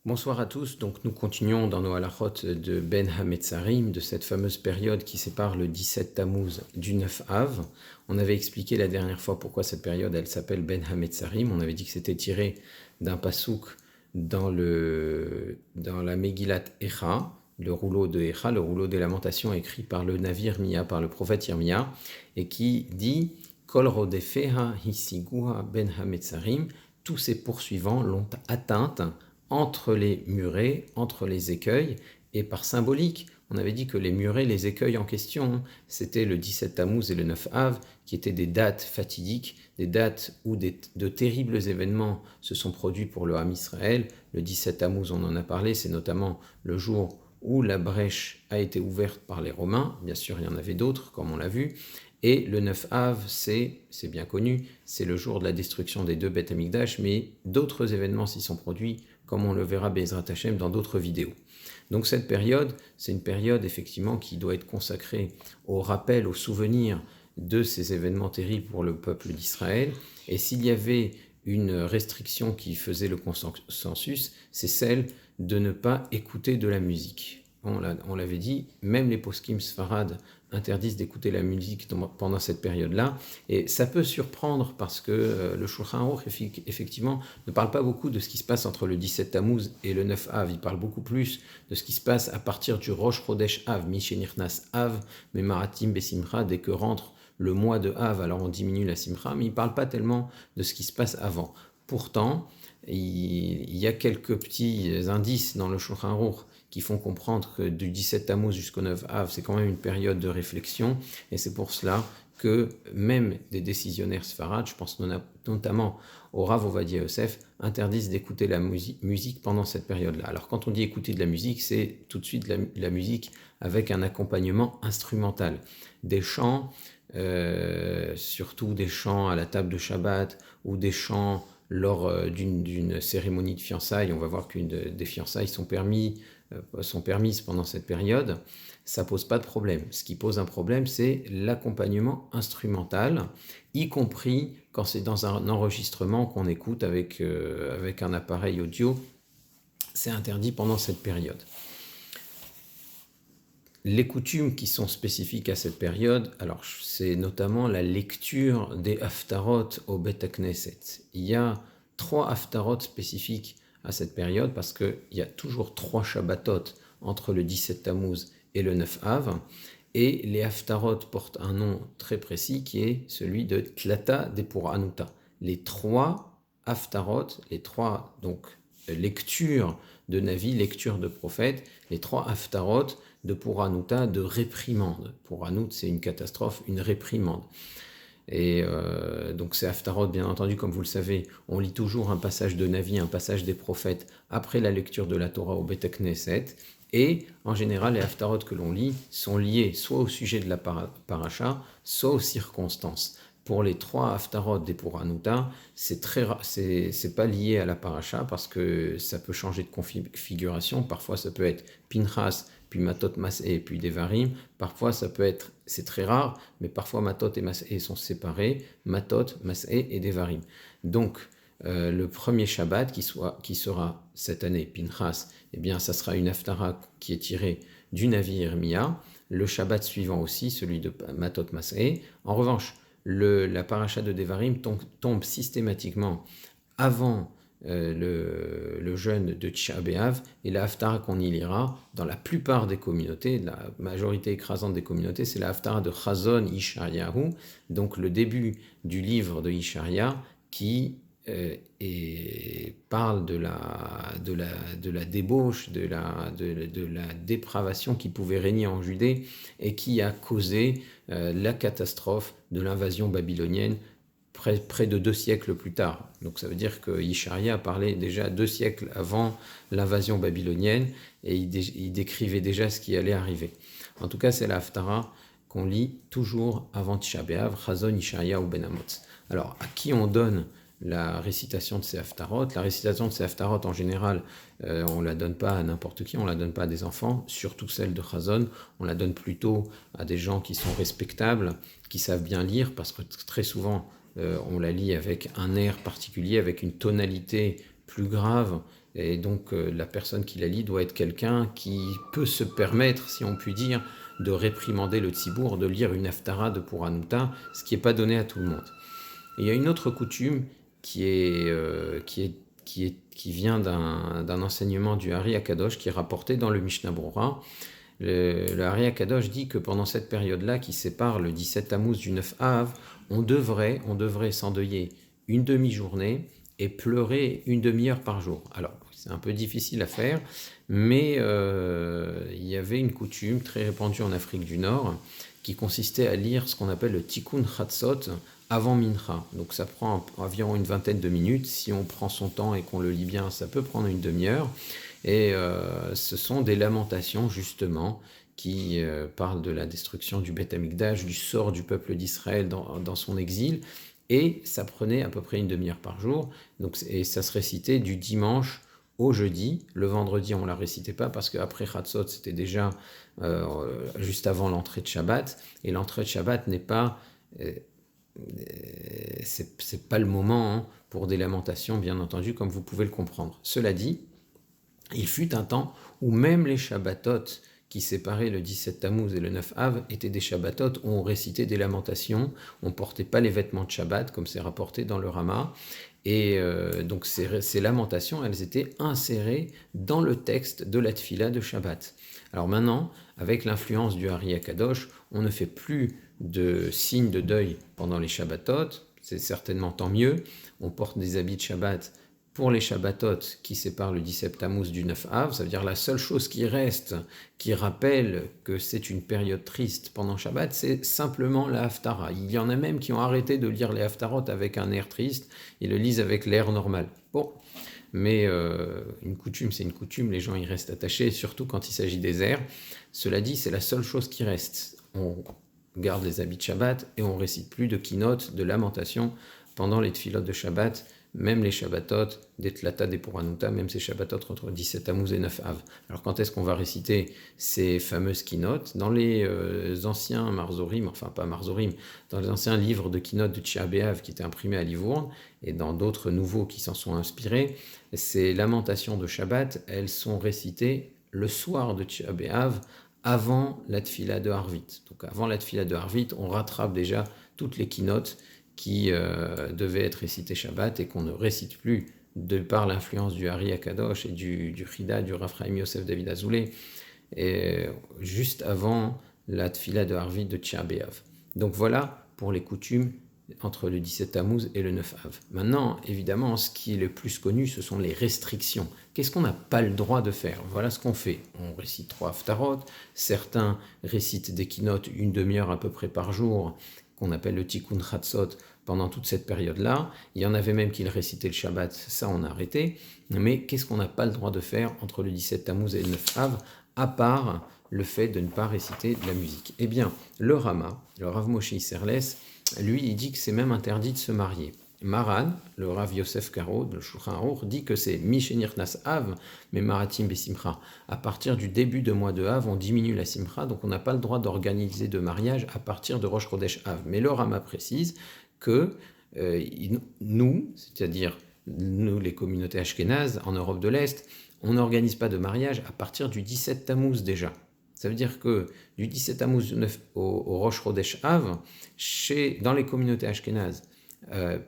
Bonsoir à tous, donc nous continuons dans nos halachot de Ben Hametzarim, de cette fameuse période qui sépare le 17 Tammuz du 9 Av. On avait expliqué la dernière fois pourquoi cette période elle s'appelle Ben Hametzarim. On avait dit que c'était tiré d'un pasouk dans la Megillat Echa, le rouleau de Echa, le rouleau des lamentations écrit par le Navi Irmia, par le prophète Irmia, et qui dit Kol rodefeha hisiguha Ben Hametzarim, tous ses poursuivants l'ont atteinte entre les murets, entre les écueils, et par symbolique. On avait dit que les murets, les écueils en question, c'était le 17 Tammuz et le 9 Av, qui étaient des dates fatidiques, des dates où de terribles événements se sont produits pour le Ham Israël. Le 17 Tammuz, on en a parlé, c'est notamment le jour où la brèche a été ouverte par les Romains. Bien sûr, il y en avait d'autres, comme on l'a vu. Et le 9 Av, c'est bien connu, c'est le jour de la destruction des deux Beth Amikdash, mais d'autres événements s'y sont produits, comme on le verra Be'ezrat Hashem dans d'autres vidéos. Donc cette période, c'est une période effectivement qui doit être consacrée au rappel, au souvenir de ces événements terribles pour le peuple d'Israël. Et s'il y avait une restriction qui faisait le consensus, c'est celle de ne pas écouter de la musique. On l'avait dit, même les poskim sfarad interdisent d'écouter la musique pendant cette période-là. Et ça peut surprendre parce que le Shulchan Aruch, effectivement, ne parle pas beaucoup de ce qui se passe entre le 17 Tammuz et le 9 Av. Il parle beaucoup plus de ce qui se passe à partir du Rosh Chodesh Av, Mishenirnas Av, Memaratim Besimcha, dès que rentre le mois de Av, alors on diminue la Simcha, mais il ne parle pas tellement de ce qui se passe avant. Pourtant, il y a quelques petits indices dans le Shulchan Aruch qui font comprendre que du 17 Tammuz jusqu'au 9 Av, c'est quand même une période de réflexion, et c'est pour cela que même des décisionnaires sfarad, je pense notamment au Rav Ovadia Yosef, interdisent d'écouter la musique pendant cette période-là. Alors quand on dit écouter de la musique, c'est tout de suite la musique avec un accompagnement instrumental. Des chants, surtout des chants à la table de Shabbat, ou des chants lors d'une cérémonie de fiançailles. On va voir qu'une des fiançailles sont permises pendant cette période, ça pose pas de problème. Ce qui pose un problème, c'est l'accompagnement instrumental, y compris quand c'est dans un enregistrement qu'on écoute avec un appareil audio. C'est interdit pendant cette période. Les coutumes qui sont spécifiques à cette période, alors c'est notamment la lecture des haftarot au Bet Knesset. Il y a 3 haftarot spécifiques à cette période parce qu'il y a toujours 3 Shabbatot entre le 17 Tammuz et le 9 Av, et les haftarot portent un nom très précis qui est celui de Tlata Depura Anuta. Les 3 haftarot, les 3 donc lectures de Navi, lecture de prophète, les 3 haftarot de Puranuta, de réprimande. Puranut, c'est une catastrophe, une réprimande. Et donc ces haftarot, bien entendu, comme vous le savez, on lit toujours un passage de Navi, un passage des prophètes, après la lecture de la Torah au Bet Knesset. Et en général, les haftarot que l'on lit sont liés soit au sujet de la paracha, soit aux circonstances. Pour les 3 haftarot des Puranuta, c'est pas lié à la paracha parce que ça peut changer de configuration. Parfois, ça peut être Pinchas, puis Matot, Mas'é, puis Devarim. Parfois, c'est très rare, mais parfois Matot et Mas'é sont séparés. Matot, Mas'é et Devarim. Donc, le premier Shabbat qui sera cette année, Pinchas, eh bien, ça sera une haftara qui est tirée du Navi Irmia. Le Shabbat suivant aussi, celui de Matot, Mas'é. En revanche, la paracha de Devarim tombe systématiquement avant le jeûne de Tisha B'Av, et la haftara qu'on y lira dans la plupart des communautés, la majorité écrasante des communautés, c'est la haftara de Chazon Yishayahu, donc le début du livre de Yisharia qui parle de la débauche, de la dépravation qui pouvait régner en Judée et qui a causé la catastrophe de l'invasion babylonienne près de 2 siècles plus tard. Donc ça veut dire que Yisharia parlait déjà 2 siècles avant l'invasion babylonienne et il décrivait déjà ce qui allait arriver. En tout cas, c'est la haftara qu'on lit toujours avant Tisha B'Av, Chazon Yisharia ou Ben Amotz. Alors, à qui on donne la récitation de ces haftarot? La récitation de ces haftarot, en général, on ne la donne pas à n'importe qui, on ne la donne pas à des enfants, surtout celle de Chazon, on la donne plutôt à des gens qui sont respectables, qui savent bien lire, parce que très souvent, on la lit avec un air particulier, avec une tonalité plus grave, Et donc la personne qui la lit doit être quelqu'un qui peut se permettre, si on peut dire, de réprimander le tzibour, de lire une haftara de Pour Hanouta, ce qui n'est pas donné à tout le monde. Et il y a une autre coutume qui vient d'un enseignement du Hari Akadosh qui est rapporté dans le Mishnah Brura. Le Hari Akadosh dit que pendant cette période-là, qui sépare le 17 Tammuz du 9 Av, on devrait s'endeuiller une demi-journée et pleurer une demi-heure par jour. Alors, c'est un peu difficile à faire, mais il y avait une coutume très répandue en Afrique du Nord qui consistait à lire ce qu'on appelle le Tikkun Chatzot avant Mincha. Donc ça prend environ une vingtaine de minutes. Si on prend son temps et qu'on le lit bien, ça peut prendre une demi-heure. Et ce sont des lamentations, justement, qui parlent de la destruction du Beth Amikdash, du sort du peuple d'Israël dans son exil. Et ça prenait à peu près une demi-heure par jour. Donc, et ça se récitait du dimanche au jeudi. Le vendredi, on ne la récitait pas parce qu'après Chatzot, c'était déjà juste avant l'entrée de Shabbat. Et l'entrée de Shabbat n'est pas... c'est pas le moment pour des lamentations, bien entendu, comme vous pouvez le comprendre. Cela dit, il fut un temps où même les Shabbatot qui séparaient le 17 Tammuz et le 9 Av étaient des Shabbatot où on récitait des lamentations, on ne portait pas les vêtements de Shabbat, comme c'est rapporté dans le Rama. Et donc ces lamentations, elles étaient insérées dans le texte de la Tfila de Shabbat. Alors maintenant, avec l'influence du Hari Akadosh, on ne fait plus de signes de deuil pendant les Shabbatot, c'est certainement tant mieux. On porte des habits de Shabbat pour les Shabbatot qui séparent le 17 Tammuz du 9 Av. Ça veut dire la seule chose qui reste, qui rappelle que c'est une période triste pendant Shabbat, c'est simplement la Haftara. Il y en a même qui ont arrêté de lire les Haftarot avec un air triste, ils le lisent avec l'air normal. Bon, mais une coutume, c'est une coutume, les gens y restent attachés, surtout quand il s'agit des airs. Cela dit, c'est la seule chose qui reste. On garde les habits de Shabbat et on récite plus de kinot, de lamentation pendant les tfilot de Shabbat, même les Shabbatot, des Tlata, des Pour Hanouta, même ces Shabbatot entre 17 Tammuz et 9 Av. Alors quand est-ce qu'on va réciter ces fameuses kinot? Dans les anciens Marzorim, enfin pas Marzorim, dans les anciens livres de kinot de Tish'a B'Av qui étaient imprimés à Livourne, et dans d'autres nouveaux qui s'en sont inspirés, ces lamentations de Shabbat, elles sont récitées le soir de Tish'a B'Av, avant la Tfila de Harvit. Donc avant la Tfila de Harvit, on rattrape déjà toutes les kinotes qui devaient être récitées Shabbat et qu'on ne récite plus de par l'influence du Hari Akadosh et du Chida, du Rav Chaim Yosef David Azoulay, et juste avant la Tfila de Harvit de Tish'a B'Av. Donc voilà pour les coutumes entre le 17 Tammuz et le 9 Av. Maintenant, évidemment, ce qui est le plus connu, ce sont les restrictions. Qu'est-ce qu'on n'a pas le droit de faire? Voilà ce qu'on fait. On récite 3 haftarot, certains récitent des kinotes une demi-heure à peu près par jour, qu'on appelle le Tikkun Chatzot, pendant toute cette période-là. Il y en avait même qui le récitaient le Shabbat, ça on a arrêté. Mais qu'est-ce qu'on n'a pas le droit de faire entre le 17 Tammuz et le 9 Av, à part le fait de ne pas réciter de la musique? Eh bien, le Rama, le Rav Moshe Isserles, lui, il dit que c'est même interdit de se marier. Maran, le Rav Yosef Karo, de Shulchan Aruch, dit que c'est Mishenir Nas Av, mais Maratim Besimcha. À partir du début de mois de Av, on diminue la Simcha, donc on n'a pas le droit d'organiser de mariage à partir de Rosh Chodesh Av. Mais le Rama précise que nous, c'est-à-dire nous, les communautés ashkénazes en Europe de l'Est, on n'organise pas de mariage à partir du 17 Tammuz déjà. Ça veut dire que du 17 Tammuz au Rosh Chodesh Av, dans les communautés ashkénazes,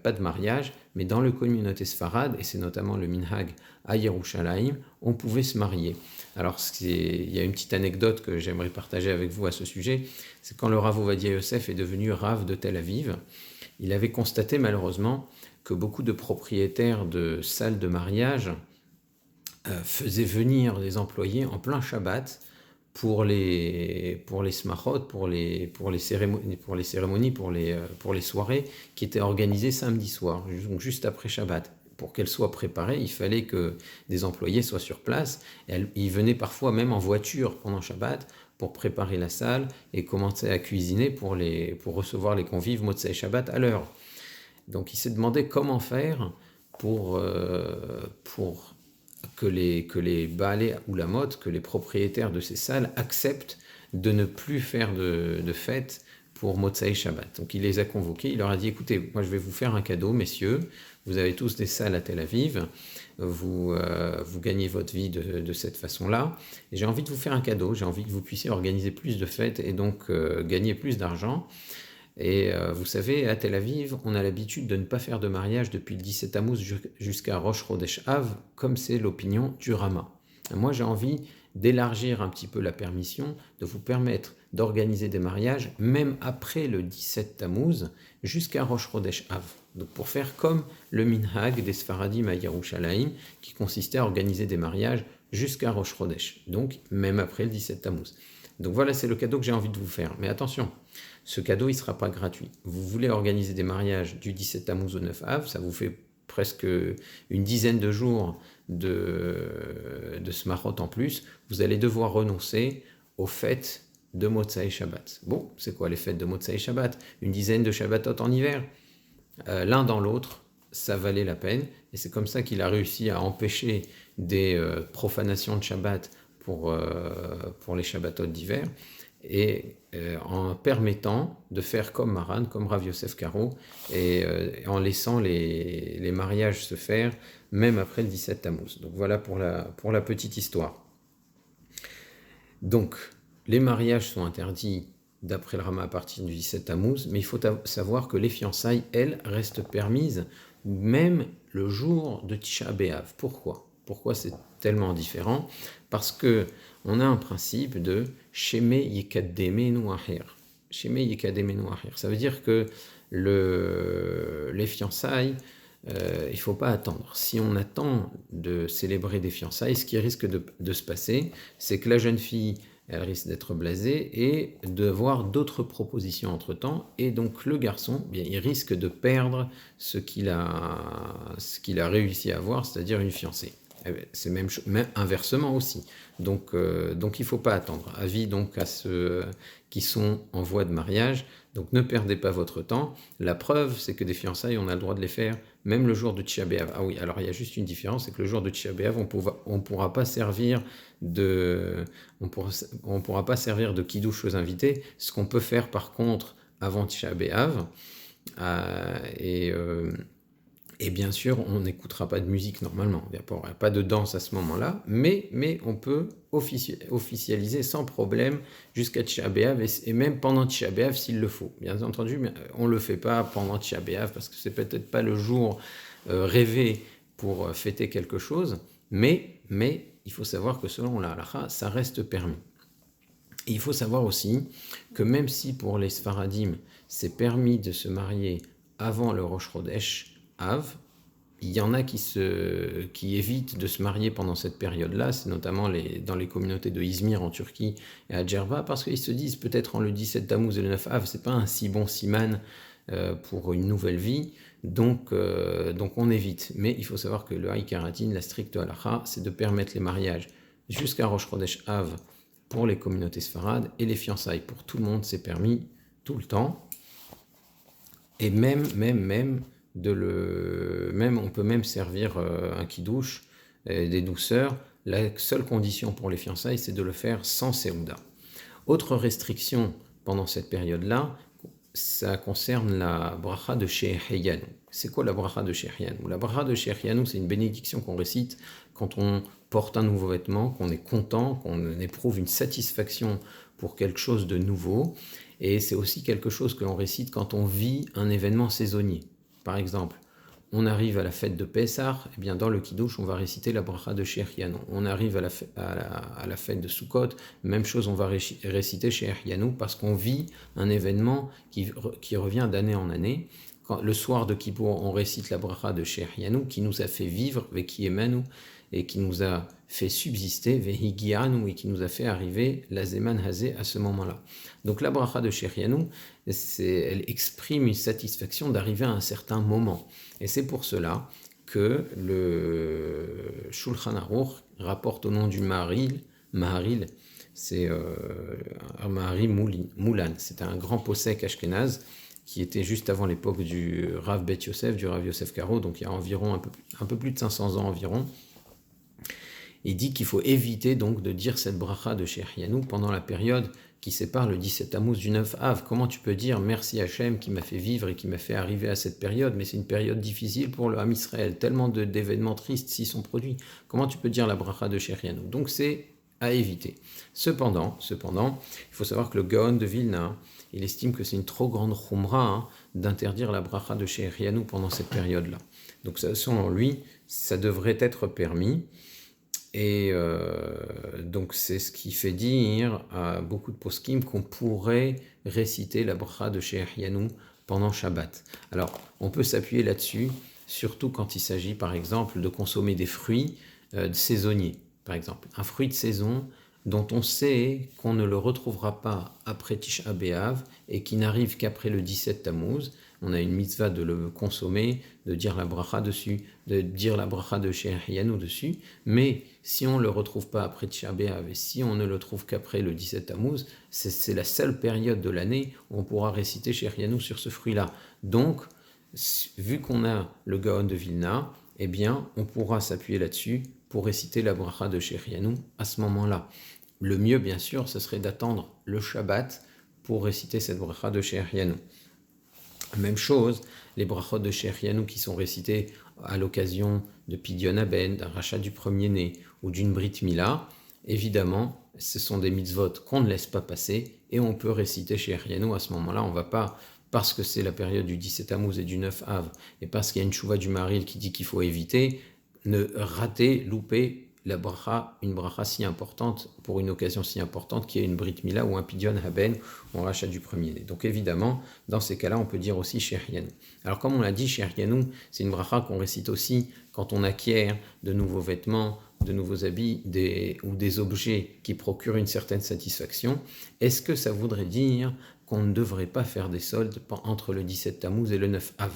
pas de mariage, mais dans les communautés sfarades, et c'est notamment le minhag à Yerushalayim, on pouvait se marier. Alors il y a une petite anecdote que j'aimerais partager avec vous à ce sujet, c'est quand le Rav Ovadia Yosef est devenu Rav de Tel Aviv, il avait constaté malheureusement que beaucoup de propriétaires de salles de mariage faisaient venir des employés en plein Shabbat pour les smachot, pour les cérémonies, pour les soirées qui étaient organisées samedi soir, donc juste après Shabbat. Pour qu'elles soient préparées, il fallait que des employés soient sur place. Et ils venaient parfois même en voiture pendant Shabbat pour préparer la salle et commencer à cuisiner pour recevoir les convives Motzei Shabbat à l'heure. Donc il s'est demandé comment faire pour que les Baalé ou la mode, que les propriétaires de ces salles acceptent de ne plus faire de fêtes pour Motsai Shabbat. Donc il les a convoqués, il leur a dit, écoutez, moi je vais vous faire un cadeau, messieurs, vous avez tous des salles à Tel Aviv, vous gagnez votre vie de cette façon-là, et j'ai envie de vous faire un cadeau, j'ai envie que vous puissiez organiser plus de fêtes et donc gagner plus d'argent. Et vous savez, à Tel Aviv, on a l'habitude de ne pas faire de mariage depuis le 17 Tammuz jusqu'à Rosh Chodesh Av, comme c'est l'opinion du Rama. Et moi, j'ai envie d'élargir un petit peu la permission, de vous permettre d'organiser des mariages, même après le 17 Tammuz, jusqu'à Rosh Chodesh Av. Donc pour faire comme le minhag des Sfaradim à Yerushalayim, qui consistait à organiser des mariages jusqu'à Rosh Chodesh, donc même après le 17 Tammuz. Donc voilà, c'est le cadeau que j'ai envie de vous faire. Mais attention, ce cadeau, il ne sera pas gratuit. Vous voulez organiser des mariages du 17 Tammuz au 9 Av, ça vous fait presque une dizaine de jours de Smachot en plus, vous allez devoir renoncer aux fêtes de Motsai Shabbat. Bon, c'est quoi les fêtes de Motsai Shabbat? Une dizaine de Shabbatot en hiver. L'un dans l'autre, ça valait la peine, et c'est comme ça qu'il a réussi à empêcher des profanations de Shabbat pour les Shabbatot d'hiver, et en permettant de faire comme Maran, comme Rav Yosef Karo, et en laissant les mariages se faire, même après le 17 Tammuz. Donc voilà pour la petite histoire. Donc, les mariages sont interdits d'après le Rama à partir du 17 Tammuz, mais il faut savoir que les fiançailles, elles, restent permises même le jour de Tisha B'Av. Pourquoi c'est tellement différent? Parce que on a un principe de Sheme Yekademenu Acher. Sheme Yekademenu Acher. Ça veut dire que les fiançailles, il ne faut pas attendre. Si on attend de célébrer des fiançailles, ce qui risque de se passer, c'est que la jeune fille, elle risque d'être blasée et d'avoir d'autres propositions entre-temps, et donc le garçon, bien, il risque de perdre ce qu'il a réussi à avoir, c'est-à-dire une fiancée. C'est même inversement aussi. Donc il ne faut pas attendre. Avis donc à ceux qui sont en voie de mariage. Donc ne perdez pas votre temps. La preuve, c'est que des fiançailles, on a le droit de les faire même le jour de Tisha B'Av. Ah oui, alors il y a juste une différence, c'est que le jour de Tisha B'Av, on pourra pas servir de kidouche aux invités. Ce qu'on peut faire par contre avant Tisha B'Av, et bien sûr, on n'écoutera pas de musique normalement, il n'y aura pas de danse à ce moment-là, mais on peut officialiser sans problème jusqu'à Tisha B'Av et même pendant Tisha B'Av s'il le faut. Bien entendu, mais on ne le fait pas pendant Tisha B'Av parce que c'est peut-être pas le jour rêvé pour fêter quelque chose, mais il faut savoir que selon la halakha, ça reste permis. Et il faut savoir aussi que même si pour les Sfaradim, c'est permis de se marier avant le Rosh Chodesh Av, il y en a qui évitent de se marier pendant cette période-là, c'est notamment dans les communautés de Izmir en Turquie et à Djerba, parce qu'ils se disent peut-être le 17 Tammuz et le 9 Av, c'est pas un si bon siman pour une nouvelle vie, donc on évite. Mais il faut savoir que le Haïkaratin, la stricte halakha, c'est de permettre les mariages jusqu'à Rosh Chodesh Av pour les communautés sfarades, et les fiançailles pour tout le monde, c'est permis tout le temps. Et même on peut même servir un kidouche, des douceurs. La seule condition pour les fiançailles, c'est de le faire sans séouda. Autre restriction pendant cette période-là, ça concerne la bracha de Sheheyanou. C'est quoi la bracha de Sheheyanou? La bracha de Sheheyanou, c'est une bénédiction qu'on récite quand on porte un nouveau vêtement, qu'on est content, qu'on éprouve une satisfaction pour quelque chose de nouveau. Et c'est aussi quelque chose que l'on récite quand on vit un événement saisonnier. Par exemple, on arrive à la fête de Pessah, et bien dans le Kiddush, on va réciter la bracha de Sheheyanou. On arrive à la fête de Sukkot, même chose, on va réciter Sheheyanou parce qu'on vit un événement qui revient d'année en année. Le soir de Kippour, on récite la bracha de Sheheyanou qui nous a fait vivre, Veki Emanu, et qui nous a fait subsister, Vehigianu, et qui nous a fait arriver la Zeman Hazé à ce moment-là. Donc la bracha de Sheheyanou, elle exprime une satisfaction d'arriver à un certain moment. Et c'est pour cela que le Shulchan Aruch rapporte au nom du Maharil, c'est un Maharil Moulan, c'est un grand possèque ashkénaze qui était juste avant l'époque du Rav Bet Yosef, du Rav Yosef Karo, donc il y a environ un peu plus de 500 ans environ. Il dit qu'il faut éviter donc de dire cette bracha de Sheheyanou pendant la période qui sépare le 17 Tammuz du 9 Av. Comment tu peux dire merci Hachem qui m'a fait vivre et qui m'a fait arriver à cette période, mais c'est une période difficile pour le Ham Israël, tellement d'événements tristes s'y sont produits. Comment tu peux dire la bracha de Shehrianu? Donc c'est à éviter. Cependant, il faut savoir que le Gaon de Vilna, il estime que c'est une trop grande chumra d'interdire la bracha de Shehrianu pendant cette période-là. Donc selon lui, ça devrait être permis. Et donc c'est ce qui fait dire à beaucoup de poskim qu'on pourrait réciter la bracha de Shehrianu pendant Shabbat. Alors on peut s'appuyer là-dessus, surtout quand il s'agit par exemple de consommer des fruits saisonniers. Par exemple, un fruit de saison dont on sait qu'on ne le retrouvera pas après Tisha B'Av et qui n'arrive qu'après le 17 Tammuz. On a une mitzvah de le consommer, de dire la bracha dessus, de dire la bracha de Shehrianu dessus, mais si on ne le retrouve pas après Tisha B'Av et si on ne le trouve qu'après le 17 Tammuz, c'est la seule période de l'année où on pourra réciter Shehrianu sur ce fruit-là. Donc, vu qu'on a le Gaon de Vilna, eh bien, on pourra s'appuyer là-dessus pour réciter la bracha de Shehrianu à ce moment-là. Le mieux, bien sûr, ce serait d'attendre le Shabbat pour réciter cette bracha de Shehrianu. Même chose, les brachot de Shehrianu qui sont récités à l'occasion de Pidyon Haben, d'un rachat du premier-né ou d'une Brit Mila, évidemment, ce sont des mitzvot qu'on ne laisse pas passer et on peut réciter Shehrianu à ce moment-là. On ne va pas, parce que c'est la période du 17 Tammuz et du 9 Av, et parce qu'il y a une chouva du Maril qui dit qu'il faut éviter, ne rater, louper la bracha, une bracha si importante, pour une occasion si importante, qui est une Brit Mila ou un Pidyon Haben, ou un rachat du premier-né. Donc évidemment, dans ces cas-là, on peut dire aussi Shehrianu. Alors comme on l'a dit, Shehrianu, c'est une bracha qu'on récite aussi quand on acquiert de nouveaux vêtements, de nouveaux habits ou des objets qui procurent une certaine satisfaction. Est-ce que ça voudrait dire qu'on ne devrait pas faire des soldes entre le 17 Tammuz et le 9 Av?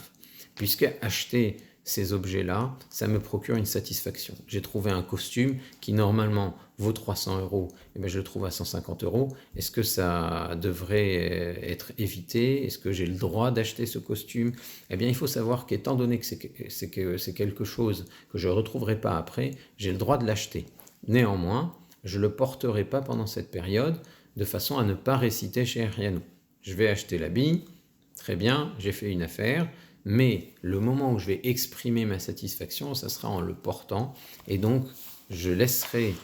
Puisque acheter ces objets-là, ça me procure une satisfaction. J'ai trouvé un costume qui normalement vaut 300 €, et bien je le trouve à 150 €. Est-ce que ça devrait être évité? Est-ce que j'ai le droit d'acheter ce costume? Eh bien, il faut savoir qu'étant donné que c'est quelque chose que je ne retrouverai pas après, j'ai le droit de l'acheter. Néanmoins, je ne le porterai pas pendant cette période, de façon à ne pas réciter Shehrianu. Je vais acheter l'habit, très bien, j'ai fait une affaire, mais le moment où je vais exprimer ma satisfaction, ça sera en le portant, et donc je laisserai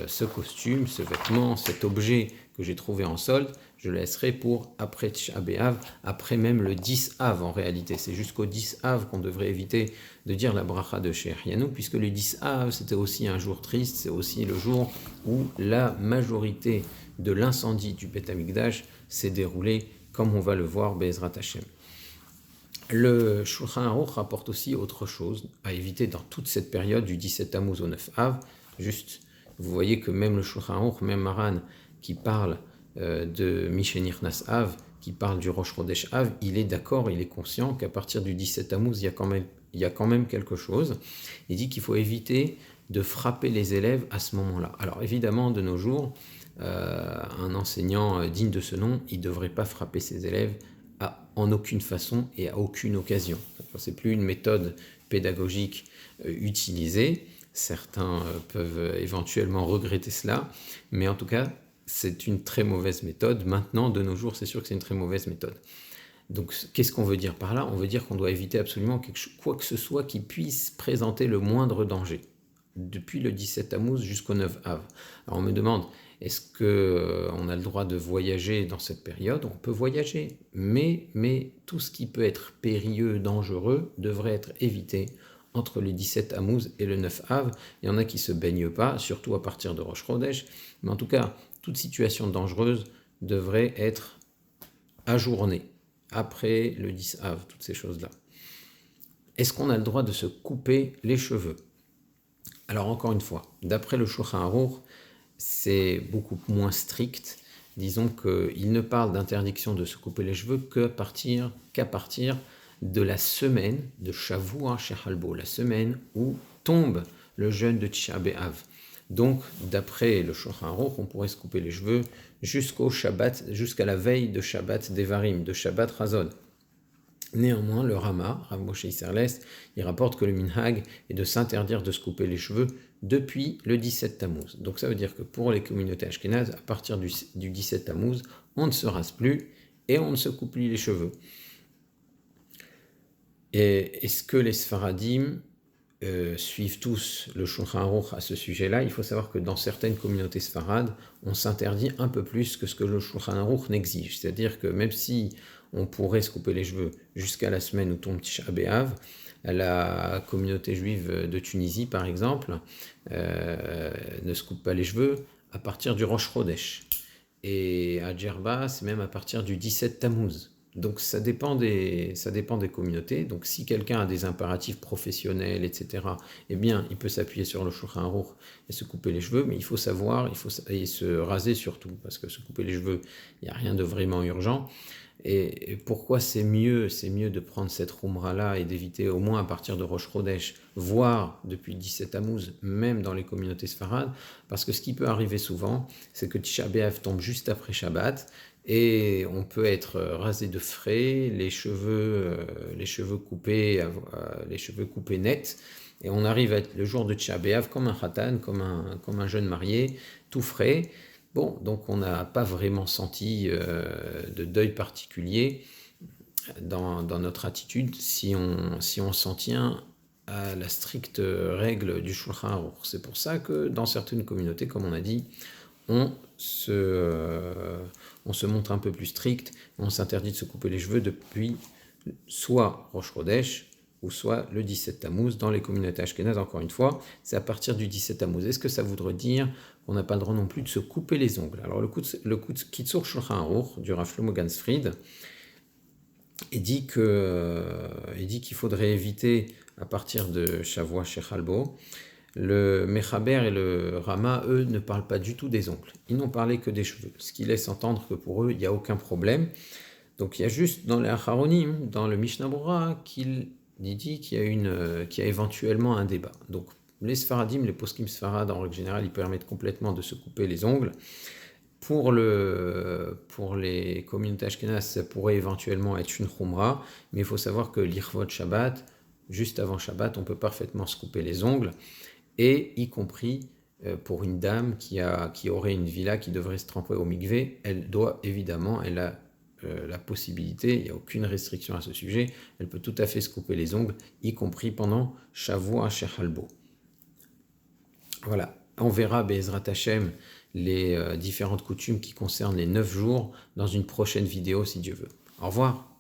ce costume, ce vêtement, cet objet que j'ai trouvé en solde, je le laisserai pour après Tisha B'Av, après même le 10 Av en réalité. C'est jusqu'au 10 Av qu'on devrait éviter de dire la bracha de Shehrianu, puisque le 10 Av c'était aussi un jour triste, c'est aussi le jour où la majorité de l'incendie du Beth Amikdash s'est déroulée, comme on va le voir Be'ezrat Hashem. Le Shulchan Aruch rapporte aussi autre chose à éviter dans toute cette période du 17 Tammuz au 9 Av. Juste, vous voyez que même le Shulchan Aruch, même Maran, qui parle de Mishenir Nas Av, qui parle du Rosh Chodesh Av, il est d'accord, il est conscient qu'à partir du 17 Tammuz, il y a quand même quelque chose. Il dit qu'il faut éviter de frapper les élèves à ce moment-là. Alors évidemment, de nos jours, un enseignant digne de ce nom, il ne devrait pas frapper ses élèves en aucune façon et à aucune occasion. Ce n'est plus une méthode pédagogique utilisée. Certains peuvent éventuellement regretter cela, mais en tout cas, c'est une très mauvaise méthode. Maintenant, de nos jours, c'est sûr que c'est une très mauvaise méthode. Donc, qu'est-ce qu'on veut dire par là? On veut dire qu'on doit éviter absolument quoi que ce soit qui puisse présenter le moindre danger, depuis le 17 Tammuz jusqu'au 9 Av. Alors, on me demande, est-ce qu'on a le droit de voyager dans cette période? On peut voyager, mais tout ce qui peut être périlleux, dangereux, devrait être évité entre le 17 Tammuz et le 9 Av. Il y en a qui ne se baignent pas, surtout à partir de Rosh Chodesh, mais en tout cas, toute situation dangereuse devrait être ajournée après le 10 Av, toutes ces choses-là. Est-ce qu'on a le droit de se couper les cheveux? Alors encore une fois, d'après le Shulchan Aruch, c'est beaucoup moins strict. Disons qu'il ne parle d'interdiction de se couper les cheveux qu'à partir de la semaine de Shavua Shehalbo, la semaine où tombe le jeûne de Tisha B'Av. Donc, d'après le Shulchan Aruch, on pourrait se couper les cheveux jusqu'au Shabbat, jusqu'à la veille de Shabbat Devarim, de Shabbat Razon. Néanmoins, le Rama, Rav Moshe Isserles, il rapporte que le minhag est de s'interdire de se couper les cheveux depuis le 17 Tammuz. Donc ça veut dire que pour les communautés ashkénazes, à partir du 17 Tammuz, on ne se rase plus et on ne se coupe plus les cheveux. Et est-ce que les Sfaradim suivent tous le Shulchan Aruch à ce sujet-là? Il faut savoir que dans certaines communautés sfarades, on s'interdit un peu plus que ce que le Shulchan Aruch n'exige. C'est-à-dire que même si on pourrait se couper les cheveux jusqu'à la semaine où tombe Tisha B'Av, la communauté juive de Tunisie, par exemple, ne se coupe pas les cheveux à partir du Rosh Chodesh. Et à Djerba, c'est même à partir du 17 Tammuz. Donc ça dépend des communautés. Donc si quelqu'un a des impératifs professionnels, etc., eh bien, il peut s'appuyer sur le Shulchan Aruch et se couper les cheveux, mais il faut savoir, et se raser surtout, parce que se couper les cheveux, il n'y a rien de vraiment urgent. Et pourquoi c'est mieux de prendre cette Khumra-là et d'éviter au moins à partir de Rosh Chodesh, voire depuis 17 Tammuz, même dans les communautés sfarades, parce que ce qui peut arriver souvent, c'est que Tisha B'Av tombe juste après Shabbat, et on peut être rasé de frais, les cheveux coupés nets, et on arrive le jour de Tisha B'Av comme un khatan, comme un jeune marié, tout frais. Bon, donc on n'a pas vraiment senti de deuil particulier dans notre attitude si on s'en tient à la stricte règle du Shulchan Aruch. C'est pour ça que dans certaines communautés, comme on a dit, on se montre un peu plus strict, on s'interdit de se couper les cheveux depuis soit Rosh Chodesh ou soit le 17 Tammuz. Dans les communautés ashkénazes, encore une fois, c'est à partir du 17 Tammuz. Est-ce que ça voudrait dire qu'on n'a pas le droit non plus de se couper les ongles? Alors le Kitzur Shulchan Aruch du Rav Shlomo Gansfried dit qu'il faudrait éviter à partir de Shavua Shechalbo. Le Mechaber et le Rama, eux, ne parlent pas du tout des ongles. Ils n'ont parlé que des cheveux, ce qui laisse entendre que pour eux, il n'y a aucun problème. Donc il y a juste dans les Acharonim, dans le Mishnah Brura, qu'il dit qu'il y a éventuellement un débat. Donc les Sfaradim, les poskim Sfarad, en règle générale, ils permettent complètement de se couper les ongles. Pour les communautés ashkénazes, ça pourrait éventuellement être une khumra, mais il faut savoir que l'Ichvot Shabbat, juste avant Shabbat, on peut parfaitement se couper les ongles, et y compris pour une dame qui aurait une villa qui devrait se tremper au mikvé, elle a la possibilité, il n'y a aucune restriction à ce sujet, elle peut tout à fait se couper les ongles, y compris pendant Shavua Shechalbo. Voilà, on verra Be'ezrat Hashem les différentes coutumes qui concernent les 9 jours dans une prochaine vidéo si Dieu veut. Au revoir.